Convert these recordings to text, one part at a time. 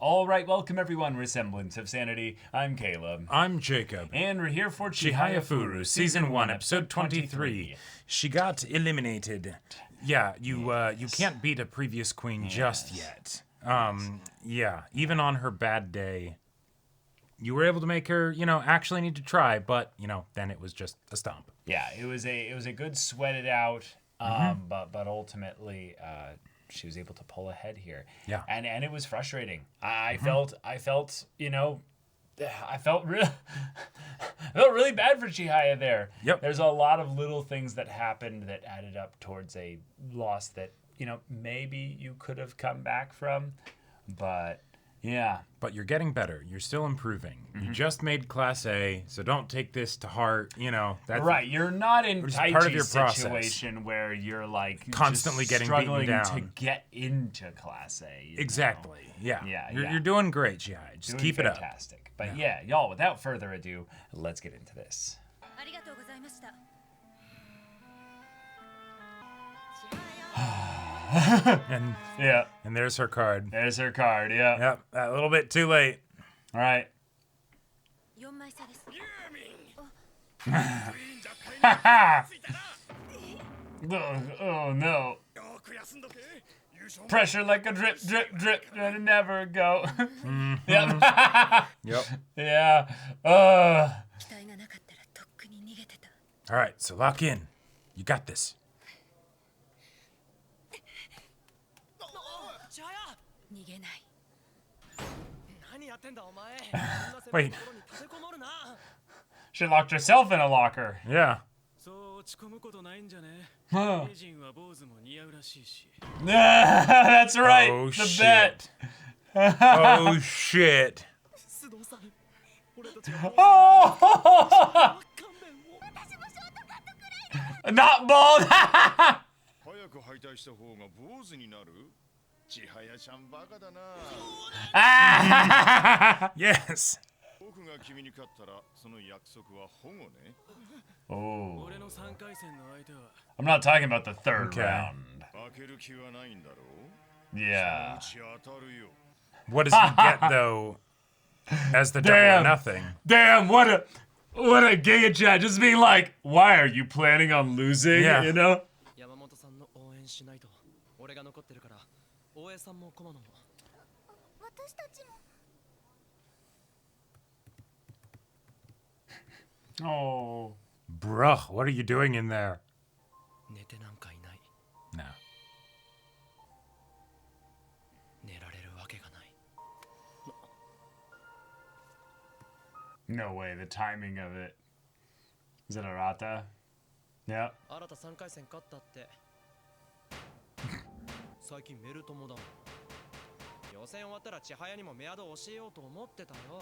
All right, welcome everyone. We're Semblance of Sanity. I'm Caleb. I'm Jacob. And we're here for Chihayafuru, Season 1, Episode 23. She got eliminated. Yeah, you can't beat a previous queen just yet. Yeah, even on her bad day, you were able to make her, actually need to try, but, then it was just a stomp. Yeah, it was a good sweat it out, but ultimately she was able to pull ahead here. Yeah. And it was frustrating. I felt really bad for Chihaya there. Yep. There's a lot of little things that happened that added up towards a loss that, maybe you could have come back from, but yeah. But you're getting better. You're still improving. You just made Class A, so don't take this to heart. That's right. You're not in part of your situation where you're like constantly just getting struggling beaten down to get into Class A. Exactly. Yeah. Yeah. You're doing great, Chihaya. Just keep it up. Fantastic. But yeah, y'all, without further ado, let's get into this. And Yeah. and there's her card. There's her card. Yeah. Yep, a little bit too late. All right. Oh no. Pressure like a drip, drip, drip, and it never go. Yep. Yep. Yeah. All right, so lock in. You got this. Wait. She locked herself in a locker. Yeah. Huh. That's right. Oh, the shit. bet. Oh shit. Oh! Not bald. Yes. Oh. I'm not talking about the third Okay. round. Yeah. What does he get though? As the double or Damn. nothing. Damn, what a giga chat. Just being like, why are you planning on losing? Yeah. Oh. Bruh, what are you doing in there? No. No way, the timing of it. Is it Arata? Yeah. 3回戦勝ったって最近メル友だもん予選終わったら千早にもメアド教えようと思ってたよ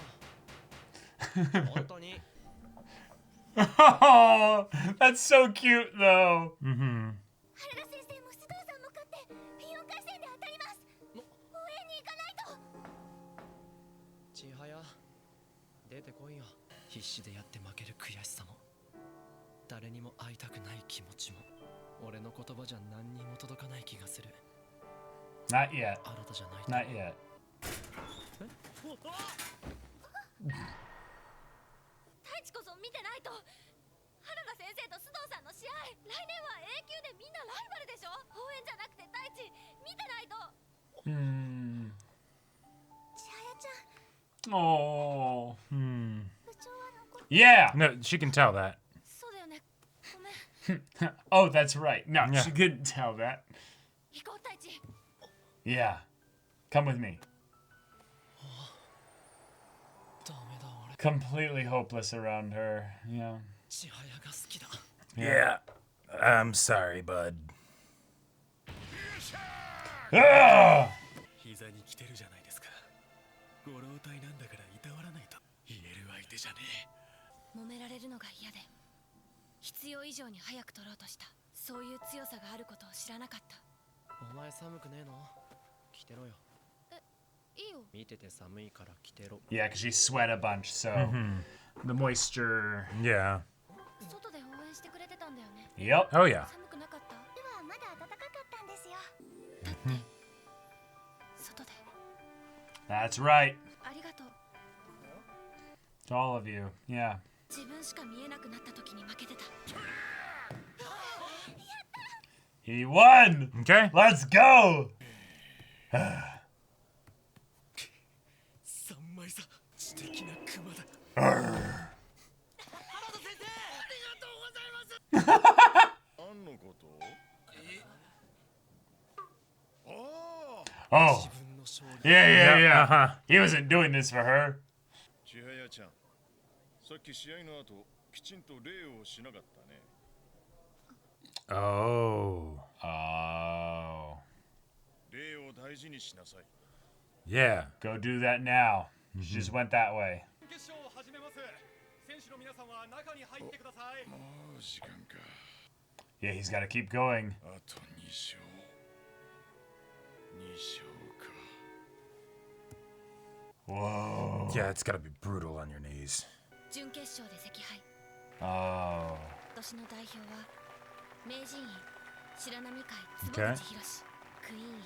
本当に Oh, that's so cute though. 原田先生も須藤さんも勝って4回戦で当たります応援に行かないと千早出てこいよ必死でやって負ける悔しさも誰にも会いたくない気持ちも俺の言葉じゃ何にも届かない気がする Not yet. あなたじゃないと Not yet. 太一こそ見てないと原田先生と須藤さんの試合来年は A 級でみんなライバルでしょ応援じゃなくて太一見てないと 千早ちゃん Oh. 部長は残っ Yeah. No, she can tell that. そうだよねごめん Oh, that's right. No, Yeah. she couldn't tell that. 行こう太一 Yeah. Come with me. ダメだ俺 Completely hopeless around her. Yeah. 千早が好きだ Yeah. I'm sorry, bud. Ah! 膝に来てるじゃないですかご老体なんだからいたわらないと言える相手じゃね揉められるのが嫌で必要以上に早く取ろうとしたそういう強さがあることを知らなかったえお前寒くねえの着てろよいいよ見てて寒いから着てろ Yeah, because she sweat a bunch, so the moisture. Yeah. 外で応援してくれてたんだよね Yep. Oh, yeah. 寒くなかったではまだ暖かかったんですよ That's right. ありがとう。 To all of you. Yeah. 自分しか見えなくなった時に負けてた。 He won! Okay. Let's go! 三枚さ知的なクマだ。 Arr. 何のこと？ Oh. 自分の勝利。 Yeah, yeah, yeah. Uh-huh. He wasn't doing this for her. 千早ちゃん、さっき試合の後きちんと礼をしなかったね。 Oh. Oh. 礼を大事にしなさい。 Yeah. Go do that now. She just went that way. 決勝を始めます。選手の皆さんは中に入ってください。もう時間か。 Yeah, he's got to keep going. あと2勝。2勝か。 Whoa. Yeah, it's gotta be brutal on your knees. 準決勝で惜敗。 Oh. 今年の代表は名人院白波会坪 Okay. 口博クイーン院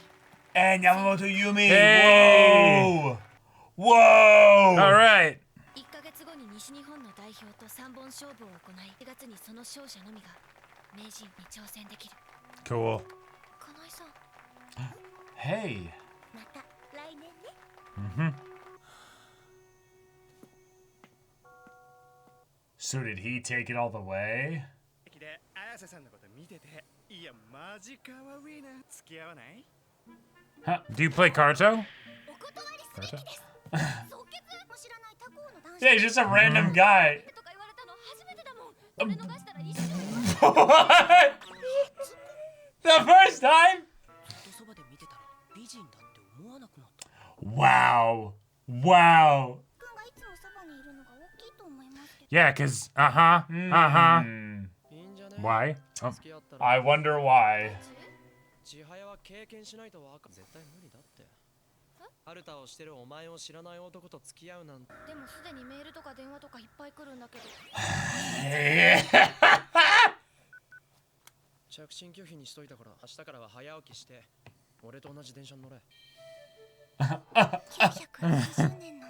And Yamamoto Yumi. Hey. Whoa. Whoa. All right. 1ヶ月後に西日本の代表と3本勝負を行い1月にその勝者のみが名人に挑戦できる。 Cool. 金井さん Hey. また来年ね。 Mm-hmm. So did he take it all the way? で綾瀬さんのこと見てて、いやマジかわいいな。付き合わない？ Do you play Karto? お断りすべきです。即決も知らない他校の男子 Yeah, he's just a random guy. とか言われたの初めてだもん。これ逃したら一生 What? The first time? ずっとそばで見てたら美人だって思わなくなった。 Wow. Wow. 君がいつもそばにいるのが大きいと思いますけど。 Yeah, cause uh-huh. いいんじゃね？ Why? Oh. 付き合ったら I wonder why. 千早は経験しないとわかん絶対無理だって。ハルタをしてるお前を知らない男と付き合うなんて。でもすでにメールとか電話とかいっぱい来るんだけど。着信拒否にしといたから明日からは早起きして俺と同じ電車に乗れ。920年の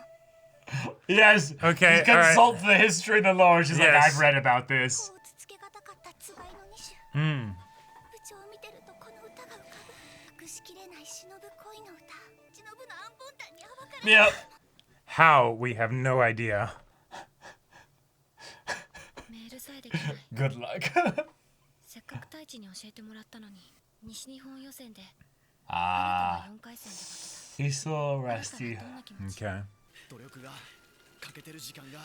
Yes. Okay, He consults the history of the lore. She's like, Yes. I've read about this. こうつつけがたかったつがいの2種。 Hmm. 部長を見てるとこの歌が浮かぶ。隠しきれない忍ぶ恋の歌。忍ぶのアンポンタンに暴かれ Yep. How? We have no idea. メールさえできない。 Good luck. せっかく太一に教えてもらったのに西日本予選で Ah. 4回戦で負 He's so けた。 rusty. どんな気持ち？ Okay. 努力がかけてる時間が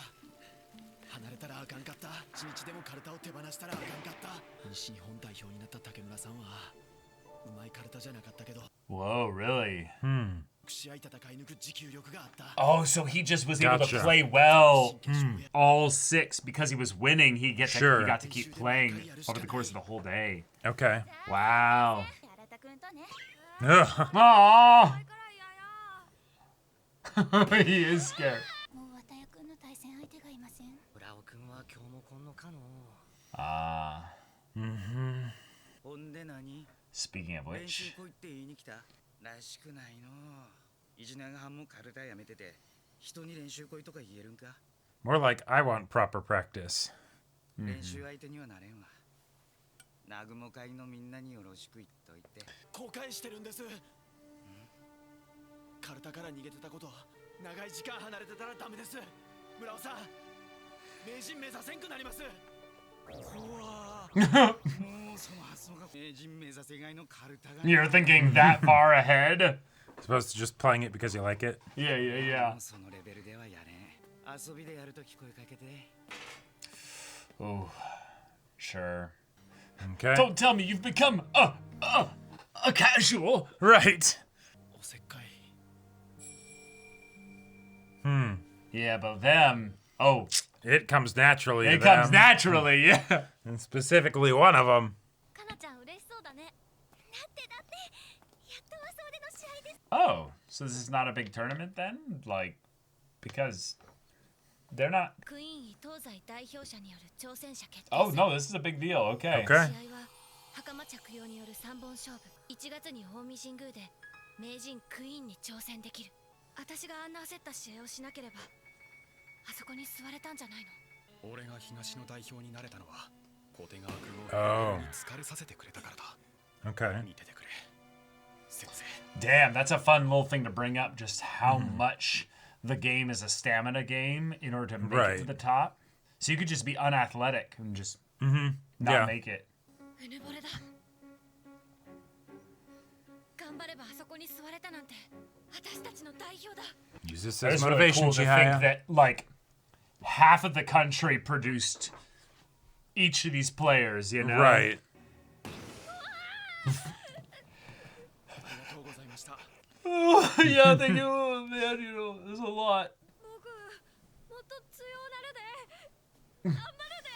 離れたらあかんかった。一日でもカルタを手放したらあかんかった。西日本代表になった竹村さんはうまいカルタじゃなかったけど Whoa, really? 試合戦い抜く持久力があった。 Oh, so he just was able to Gotcha. play well all 6 because he was winning. He Sure. got to keep playing over the course of the whole day. Okay. Wow. 新田君とね。 Ugh. Aww. だから嫌や。 He is scared. もう綿谷君の対戦相手がいません。村尾君は今日もこんのかの。 Ah. ほんで何？ Speaking of 練習 which. 来いって言いに来たらしくないの。1年半もカルタやめてて人に練習来いとか言えるんか？ More like I want proper practice. 練習相手にはなれんわ。南雲会のみんなによろしく言っといて。後悔してるんです。カルタから逃げてたこと、長い時間離れてたらダメです。村尾さん、名人目指せんくなります。怖もうその発想が名人目指せがいのカルタが。 You're thinking that far ahead? Supposed to just playing it because you like it? Yeah, yeah, もうそのレベルではやれん。遊びでやると聞こえかけて。 yeah. Oh, sure. Okay. Don't tell me you've become a casual. Right. おせっかい。 Yeah, but them. Oh, It comes naturally to it comes them. naturally. Yeah. And specifically one of them. かなちゃん嬉しそうだね。だってやっと和装での試合です。 Oh, so this is not a big tournament then? Like, because they're not. クイーン位東西代表者による挑戦者決定 Oh 戦。 no, this is a big deal. Okay. Okay. 試合は袴着用による3本勝負。1月に近江神宮で名人クイーンに挑戦できる。私があんな焦った試合をしなければあそこに座れたんじゃないの。俺が東の代表になれたのは小手川君をに疲れさせてくれたからだ。 Okay. 見ててくれ先生。 Damn, that's a fun little thing to bring up, just how much the game is a stamina game in order to make it to Right. the top. So you could just be unathletic and just not Yeah. make it. うぬぼれだ。頑張ればあそこに座れたなんて私たちの代表だ。 Use this It's as really motivation, cool to think Chihaya. that like half of the country produced each of these players, you know? Right. ありがとうございました。 Yeah, thank you, man. You know, there's a lot. 僕もっと強なるで。頑張るで。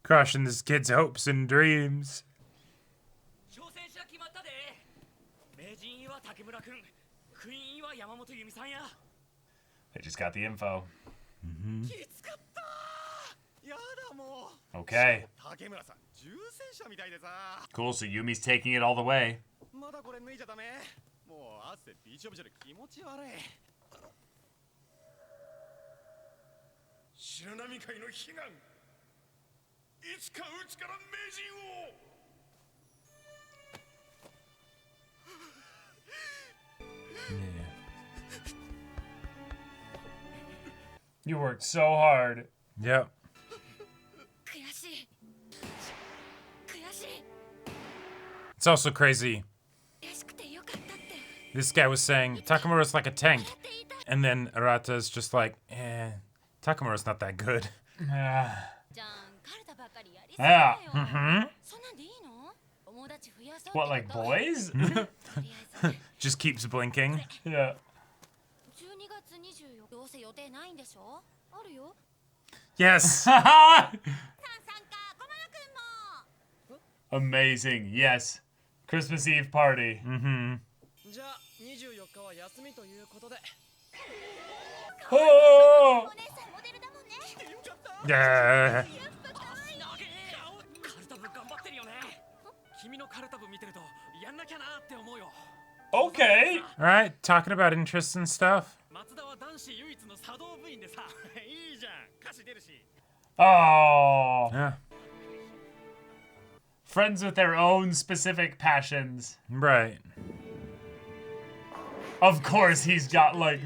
Crushing this kid's hopes and dreams. 挑戦者決まったで。名人位は竹村君、クイーン位は山本由美さんや。 They just got the info. きつかったー。やだもう。 Okay, 竹村さん重戦車みたいでさ。 cool. So Yumi's taking it all the way. まだこれ脱いじゃダメ。もう汗びちょびちょで気持ち悪い。白波界の悲願いつかうちから名人を You worked so hard. Yep. 悔しい。悔しい。 It's also crazy. 悔しくてよかったって。 This guy was saying Takamura's like a tank, って言いたい。 and then Arata's just like, Takamura's not that good. Yeah. じゃん、カルタばっかりやりすぎだよ。そんなんでいいの？友達増やそうって What, like こと？ boys? とりあえずね Just keeps blinking. Yeah. 12月24日どうせ予定ないんでしょ？あるよ。 Yes. さん参加、駒野くんも。 Amazing. Yes. Christmas Eve party. じゃあ24日は休みということで。 Oh! お姉さんモデルだもんね。 Yeah. 投げカルタ部頑張ってるよね。君のカルタ部見てるとやんなきゃなって思うよ。 Okay. All right, talking about interests and stuff. 松田は男子唯一の茶道部員でさ。いいじゃん。歌詞出るし。 Oh. Yeah. Friends with their own specific passions. Right. Of course, he's got like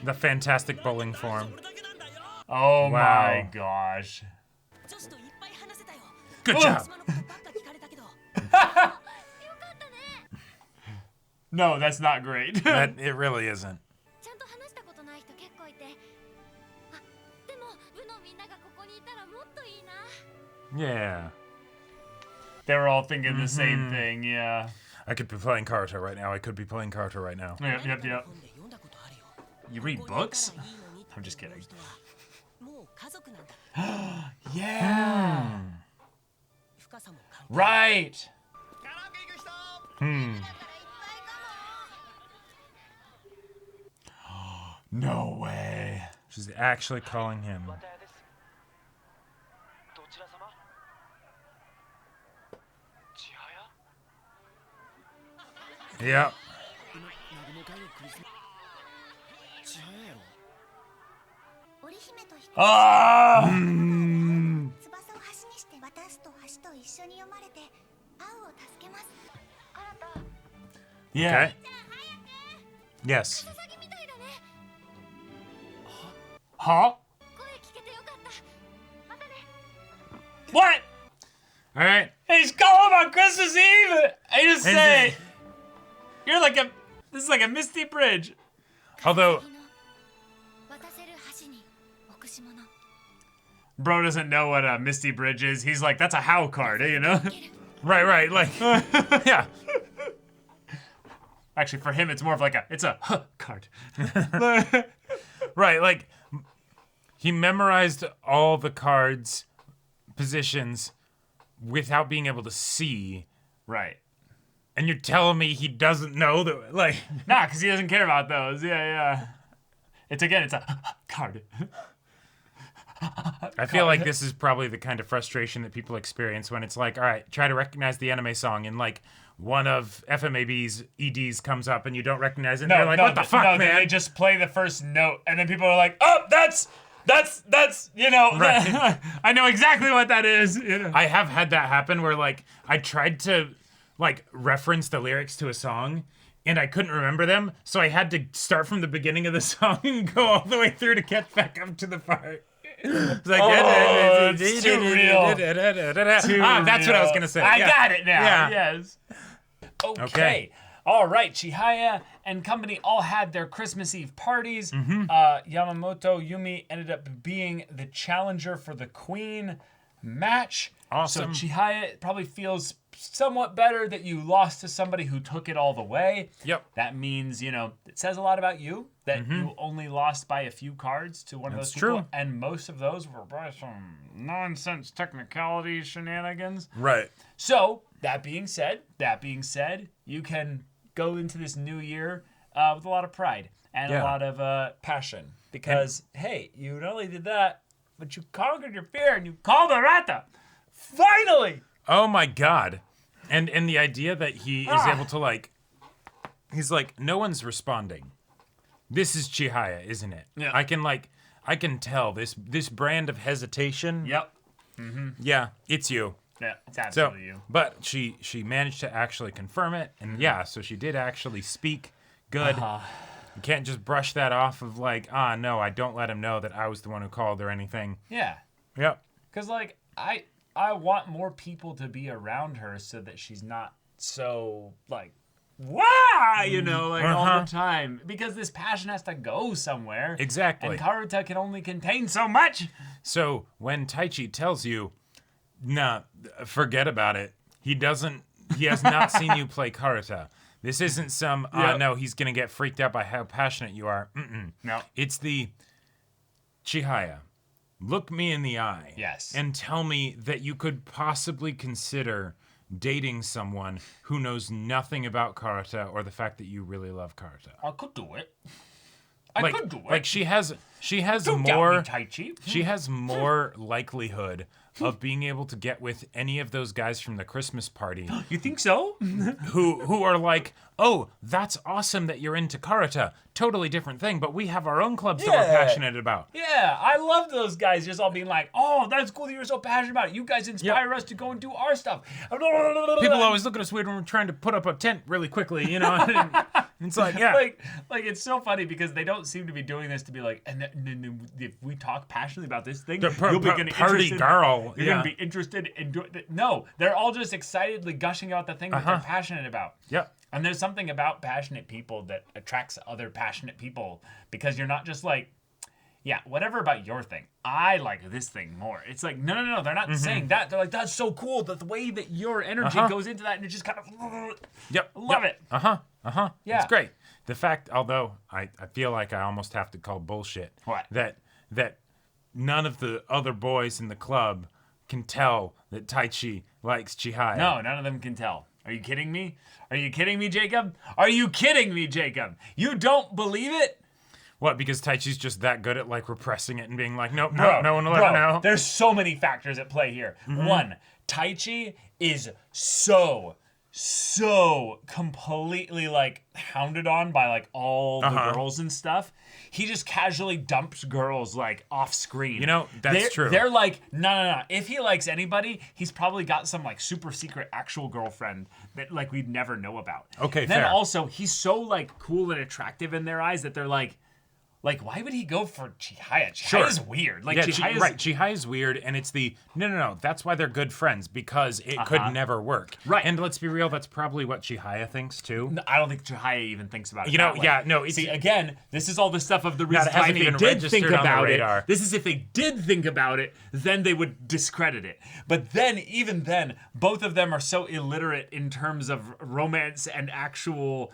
The fantastic bowling form. それだけなんだよ。 Oh my Wow. gosh. 女子といっぱい話せたよ。 Good job. 島のことばっか聞かれたけど。 No, that's not great. That it really isn't. ちゃんと話したことない人結構いて。あ、でも部のみんながここにいたらもっといいな。 Yeah. They were all thinking the same thing, yeah. I could be playing Karuta right now. I could be playing Karuta right now. Yep, yep, yep. 本で読んだことあるよ。 You read ここにい books? たらいいのにって I'm just kidding. 思う人はもう家族なんだ。 Yeah. 深さも関係 Right. カラオケ行く人。 Hmm. No way. She's actually calling him. どちら様？千早？ Yep. 何もかよクリスマス。千早やろ。織姫と彦 Ah! 翼を橋にして私と橋と一緒に読まれて青を助けます。 Yeah. Okay. Yes. サギみたいだね。 Huh? 声聞けてよかった。またね。 What? All right. He's calling on Christmas Eve. I just say, it- you're like a. This is like a misty bridge. Although 次の渡せる橋に置くし物。 Bro doesn't know what a misty bridge is. He's like, that's a how card, you know? right, like yeah. Actually, for him, it's more of like it's a huh card. Right, like he memorized all the cards positions without being able to see. Right. And you're telling me he doesn't know that, like, Nah, because he doesn't care about those. Yeah. It's a card. I feel like this is probably the kind of frustration that people experience when it's like, all right, try to recognize the anime song, and like one of FMAB's EDs comes up and you don't recognize it. And you're like, what the fuck, no, man? They just play the first note, and then people are like, oh, that's you know, Right. I know exactly what that is. You know? I have had that happen where like I tried to like reference the lyrics to a song and I couldn't remember them, so I had to start from the beginning of the song and go all the way through to catch back up to the part. It's like, it's too real. That's what I was gonna say. I Yeah. got it now. Yeah. Yes. Okay. Okay. All right. Chihaya and company all had their Christmas Eve parties. Mm-hmm. Yamamoto Yumi ended up being the challenger for the Queen match. Awesome. So Chihaya probably feels somewhat better that you lost to somebody who took it all the way. Yep. That means, you know, it says a lot about you that you only lost by a few cards to one of those people. true. And most of those were by some nonsense technicality shenanigans. Right. So, that being said, you can go into this new year with a lot of pride and a Yeah. lot of passion. Because, hey, you not only did that, but you conquered your fear and you called a rata. Finally! Oh my god. And the idea that he is able to like, he's like, no one's responding. This is Chihaya, isn't it? Yeah. I can tell this brand of hesitation. Yep. Yeah, it's you. Yeah, it's So, absolutely you. but she managed to actually confirm it, and yeah, so she did actually speak. Good. You can't just brush that off of like, no, I don't let him know that I was the one who called or anything. Yeah. Yep. Because, like, I want more people to be around her so that she's not so, like, wah, you know, like all the time. Because this passion has to go somewhere. Exactly. And Karuta can only contain so much. So when Taichi tells you, nah, forget about it. He has not seen you play Karuta. This isn't some, no, he's going to get freaked out by how passionate you are. No. It's the Chihaya. Look me in the eye. Yes. And tell me that you could possibly consider dating someone who knows nothing about Karuta or the fact that you really love Karuta. I could do it. Like she has Don't doubt more me, Taichi. she has more likelihood of being able to get with any of those guys from the Christmas party You think so? who are like, oh, that's awesome that you're into Karuta. Totally different thing, but we have our own clubs that we're Yeah. passionate about. Yeah, I love those guys just all being like, oh, that's cool that you're so passionate about it. You guys inspire us to go and do our stuff. People always look at us weird when we're trying to put up a tent really quickly, you know? And it's like, yeah. Like it's so funny because they don't seem to be doing this to be like, and then if we talk passionately about this thing, you'll be gonna party interested. girl. You're Yeah. gonna be interested in doing it. No, they're all just excitedly gushing about the thing that they're passionate about. Yep. And there's something about passionate people that attracts other passionate people because you're not just like, yeah, whatever about your thing. I like this thing more. It's like, no. They're not saying that. They're like, that's so cool. The way that your energy goes into that and it just kind of, Yep. love it. Yeah. It's great. The fact, although I feel like I almost have to call bullshit. What? That none of the other boys in the club can tell that Taichi likes Chihaya. No, none of them can tell. Are you kidding me? Are you kidding me, Jacob? Are you kidding me, Jacob? You don't believe it? What, because Taichi's just that good at like repressing it and being like, nope, Bro, no one will ever know. There's so many factors at play here. One, Taichi is so completely like hounded on by like all the girls and stuff. He just casually dumps girls like off screen. You know, that's true. They're like, no. If he likes anybody, he's probably got some like super secret actual girlfriend that like we'd never know about. Okay, then fair. also he's so like cool and attractive in their eyes that they're like, why would he go for Chihaya? Chihaya's weird. Like, Yeah, Chihaya's... right. Chihaya's weird, and it's the no. That's why they're good friends, because it could never work. Right. And let's be real, that's probably what Chihaya thinks too. No, I don't think Chihaya even thinks about it. You know, that way. yeah, no, it's- See, again, this is all the stuff of the it reason why hasn't if they even did registered think on the about it. radar. This is if they did think about it, then they would discredit it. But then, even then, both of them are so illiterate in terms of romance and actual,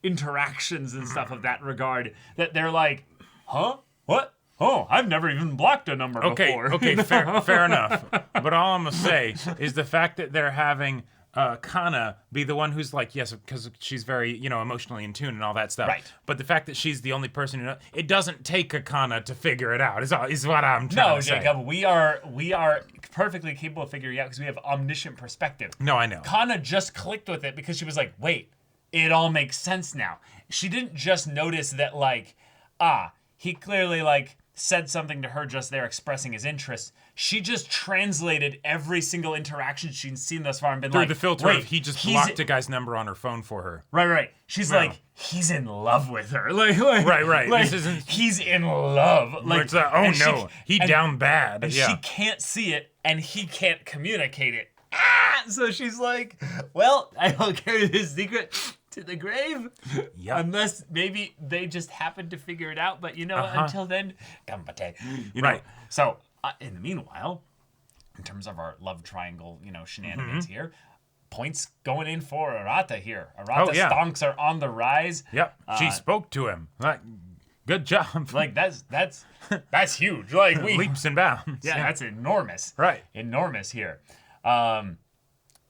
interactions and stuff of that regard that they're like, huh? What? Oh, I've never even blocked a number before. Okay, fair enough. But all I'm gonna say is the fact that they're having Kana be the one who's like, yes, because she's very, emotionally in tune and all that stuff. Right. But the fact that she's the only person who knows, it doesn't take a Kana to figure it out, is what I'm trying to say. No, Jacob, we are perfectly capable of figuring it out because we have omniscient perspective. No, I know. Kana just clicked with it because she was like, wait, it all makes sense now. She didn't just notice that, like, he clearly, like, said something to her just there expressing his interest. She just translated every single interaction she's seen thus far and been Through like, the filter wait, of he just he's- blocked a guy's number on her phone for her. Right. She's like, he's in love with her. Like, Right. Like, This isn't- he's in love. Like, It's like, and he down bad. And Yeah. she can't see it, and he can't communicate it. So she's like, well, I will carry this secret to the grave. Yep. Unless maybe they just happened to figure it out. But, until then, gambate. Right. So, in the meanwhile, in terms of our love triangle, shenanigans here, points going in for Arata here. Arata stonks are on the rise. Yep. She spoke to him. Like, good job. Like, that's huge. Like, Leaps and bounds. Yeah, that's enormous. Right. Enormous here.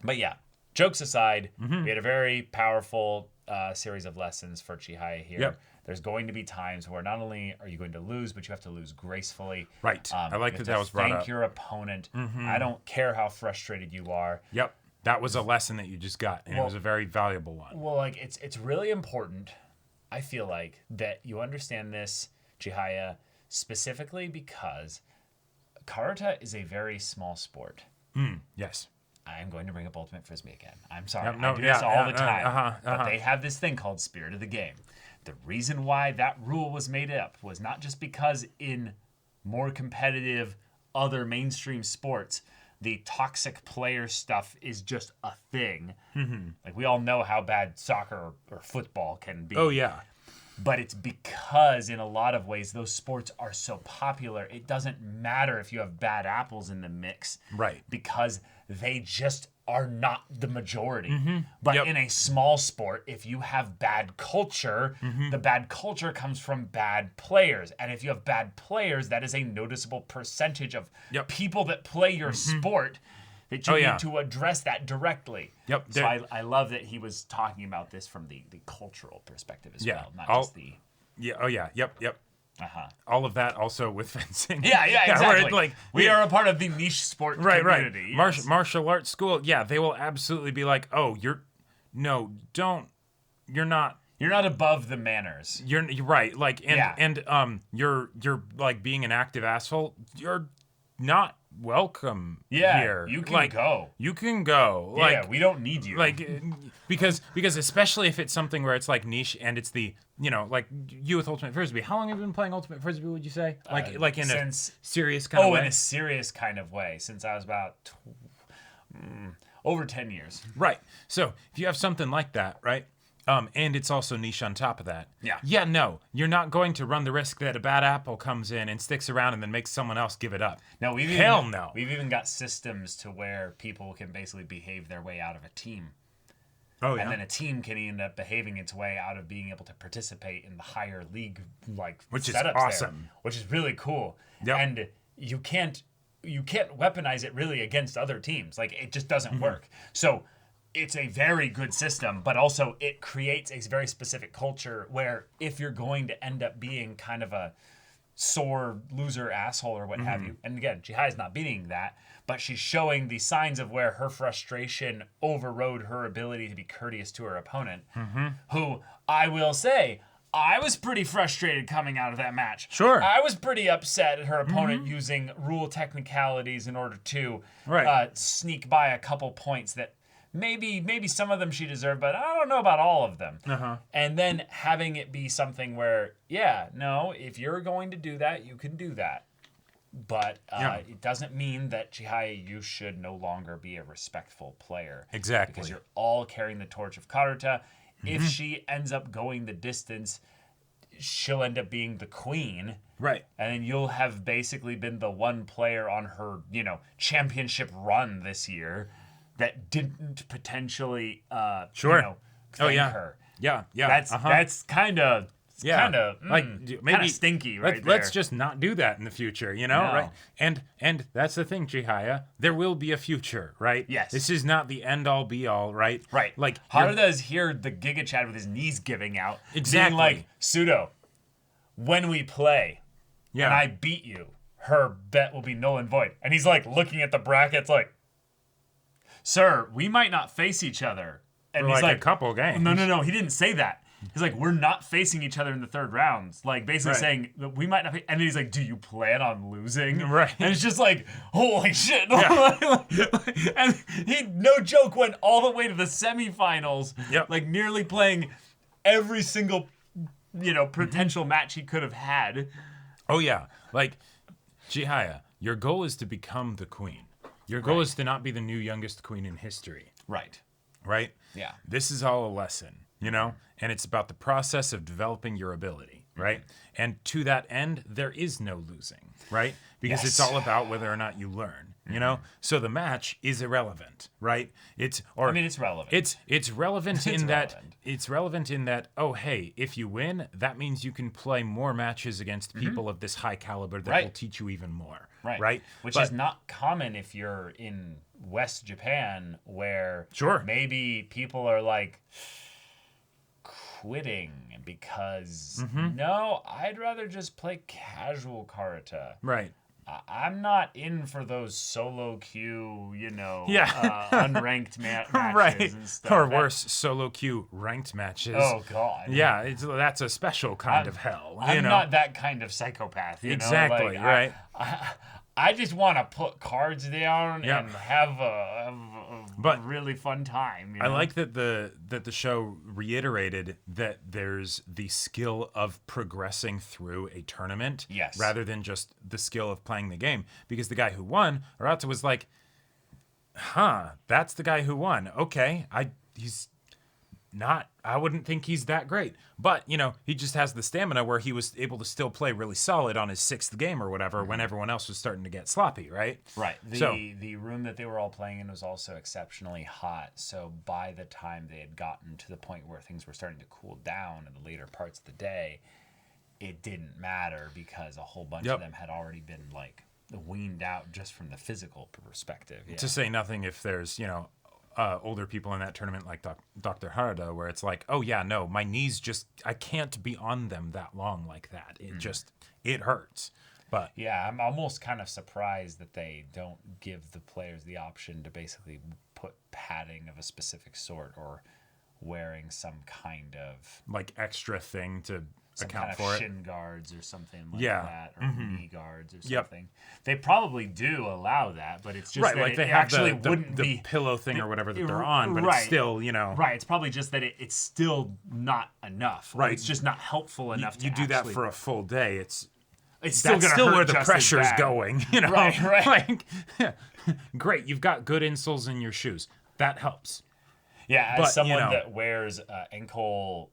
But yeah, jokes aside, we had a very powerful series of lessons for Chihaya here. Yep. There's going to be times where not only are you going to lose, but you have to lose gracefully. Right. I like you have that to was brought thank up. your opponent. I don't care how frustrated you are. Yep. That was a lesson that you just got, and it was a very valuable one. Well, like, it's really important, I feel like, that you understand this, Chihaya, specifically because Karate is a very small sport. Yes. I'm going to bring up Ultimate Frisbee again. I'm sorry. Yep, no, I do this all the yeah, time. But they have this thing called Spirit of the Game. The reason why that rule was made up was not just because in more competitive other mainstream sports, the toxic player stuff is just a thing. Like, we all know how bad soccer or football can be. Oh, yeah. But it's because in a lot of ways those sports are so popular, it doesn't matter if you have bad apples in the mix. Right. Because they just are not the majority. But Yep. in a small sport, if you have bad culture, the bad culture comes from bad players. And if you have bad players, that is a noticeable percentage of Yep. people that play your sport that you Oh, yeah. need to address that directly. Yep. So I love that he was talking about this from the cultural perspective as Yeah. well, not I'll- just the... Yeah. Oh, yeah. Yep. All of that also with fencing. Yeah, exactly. Where, like, we are a part of the niche sport community. Right. Yes. Martial arts school. Yeah, they will absolutely be like, oh, you're not. You're not above the manners. You're right. Like, Yeah. you're like being an active asshole. You're not welcome Yeah, here. you can like, go. You can go. Yeah, Like, we don't need you. like because especially if it's something where it's like niche and it's the like you with Ultimate Frisbee. How long have you been playing Ultimate Frisbee? Would you say like in since- a serious kind of way? in a serious kind of way, since I was about over 10 years. Right. So if you have something like that, right? And it's also niche on top of that. Yeah. Yeah, no. You're not going to run the risk that a bad apple comes in and sticks around and then makes someone else give it up. No, Hell no. We've even got systems to where people can basically behave their way out of a team. Oh, yeah. And then a team can end up behaving its way out of being able to participate in the higher league Which is setups awesome. there, which is really cool. Yep. And you can't weaponize it really against other teams. Like, it just doesn't work. So it's a very good system, but also it creates a very specific culture where if you're going to end up being kind of a sore loser asshole or what have you, and again, Chihaya's not beating that, but she's showing the signs of where her frustration overrode her ability to be courteous to her opponent, who I will say, I was pretty frustrated coming out of that match. Sure. I was pretty upset at her opponent using rule technicalities in order to sneak by a couple points that maybe some of them she deserved, but I don't know about all of them. And then having it be something where, if you're going to do that, you can do that. But it doesn't mean that Chihaya, you should no longer be a respectful player. Exactly. Because you're all carrying the torch of Karuta. If she ends up going the distance, she'll end up being the queen. Right. And then you'll have basically been the one player on her, championship run this year that didn't potentially, Sure. thank Oh, yeah. her. Yeah. That's kind of Yeah, kind of maybe stinky, right? Let's just not do that in the future, you know, No. right? And that's the thing, Chihaya. There will be a future, right? Yes. This is not the end all be all, right? Right. Like Haruda is here, the Giga Chad with his knees giving out. Exactly. Being like, Pseudo, when we play and I beat you, her bet will be null and void. And he's like looking at the brackets like, sir, we might not face each other. And for he's like like, a couple games. No. He didn't say that. He's like, we're not facing each other in the third rounds. Like, basically Right. saying that we might not. And then he's like, do you plan on losing? Right. And it's just like, holy shit. Yeah. And he, no joke, went all the way to the semifinals. Yep. Like, nearly playing every single, potential match he could have had. Oh yeah, like Chihaya, your goal is to become the queen. Your goal is to not be the new youngest queen in history. Right. Right? Yeah. This is all a lesson, and it's about the process of developing your ability, right? And to that end, there is no losing, right? Because it's all about whether or not you learn, So the match is irrelevant, right? It's relevant. It's relevant in that relevant. it's relevant in that, oh hey, if you win, that means you can play more matches against people of this high caliber that will teach you even more. Right? Which is not common if you're in West Japan, where maybe people are like quitting because no, I'd rather just play casual karate. Right. I'm not in for those solo queue, unranked matches Right. and stuff. Or worse, solo queue ranked matches. Oh God. Yeah, that's a special kind of hell. I'm not that kind of psychopath. Exactly. Like, right. I just want to put cards down Yeah. and have a really fun time. I like that the show reiterated that there's the skill of progressing through a tournament, rather than just the skill of playing the game. Because the guy who won, Arata was like, that's the guy who won. Okay, he's not. I wouldn't think he's that great, but he just has the stamina where he was able to still play really solid on his 6th game or whatever when everyone else was starting to get sloppy, right? Right. The room that they were all playing in was also exceptionally hot, so by the time they had gotten to the point where things were starting to cool down in the later parts of the day, it didn't matter because a whole bunch of them had already been like weaned out just from the physical perspective. Yeah. To say nothing if there's older people in that tournament like Dr. Harada, where it's like, oh yeah, no, my knees I can't be on them that long like that. It hurts. But yeah, I'm almost kind of surprised that they don't give the players the option to basically put padding of a specific sort or wearing some kind of like extra thing to account kind of for shin guards or something like that, or knee guards or something. They probably do allow that, but it's just right, that like it they have actually the wouldn't the be pillow thing or whatever that they're on, but it's still, Right, it's probably just that it's still not enough. Right. It's just not helpful enough to you do that actually, for a full day. it's still that's gonna still hurt where the just as pressure's bad. going, Right. Like, great, you've got good insoles in your shoes. That helps. Yeah, But, as someone that wears ankle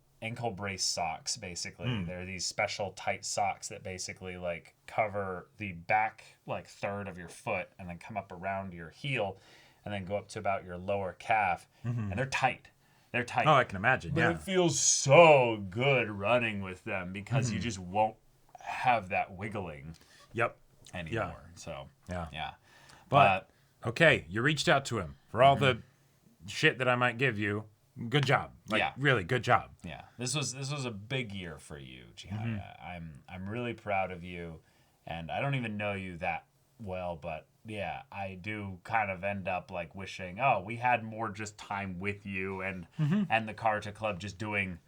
brace socks, basically, they're these special tight socks that basically like cover the back like third of your foot and then come up around your heel and then go up to about your lower calf, and they're tight. They're tight. Oh, I can imagine. But Yeah. it feels so good running with them because you just won't have that wiggling Yep. anymore. So Yeah. but Okay, you reached out to him for all the shit that I might give you. Good job. Like, really good job. yeah, this was a big year for you, Chihaya. I'm really proud of you, and I don't even know you that well, but yeah, I do kind of end up like wishing, oh, we had more just time with you and the Karate Club just doing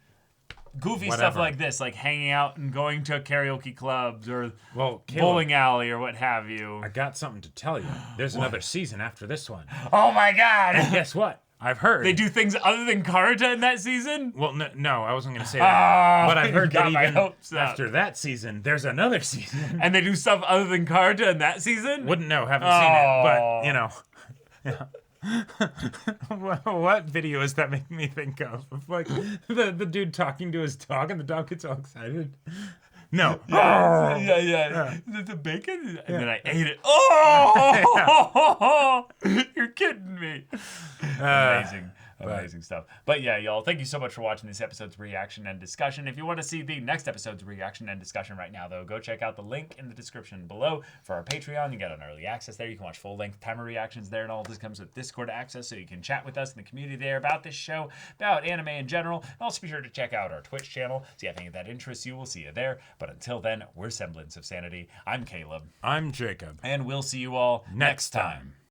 goofy stuff Whatever. like this, like hanging out and going to karaoke clubs or Well, Caleb, bowling alley or what have you. I got something to tell you. There's another season after this one. Oh my God! Guess what? I've heard. They do things other than karate in that season? Well, no, I wasn't going to say that. But I've heard that got my even hopes up. after that season, there's another season. And they do stuff other than karate in that season? Wouldn't know, haven't seen it. But, what video is that making me think of? Like the dude talking to his dog and the dog gets all excited. No. Yeah. Is it the bacon? And then I ate it. Oh! You're kidding me. Amazing. Amazing stuff. But yeah, y'all, thank you so much for watching this episode's reaction and discussion. If you want to see the next episode's reaction and discussion right now, though, go check out the link in the description below for our Patreon. You get an early access there. You can watch full-length timer reactions there, and all this comes with Discord access, so you can chat with us in the community there about this show, about anime in general. And also be sure to check out our Twitch channel. See if any of that interests you. We'll see you there. But until then, we're Semblance of Sanity. I'm Caleb. I'm Jacob. And we'll see you all next time.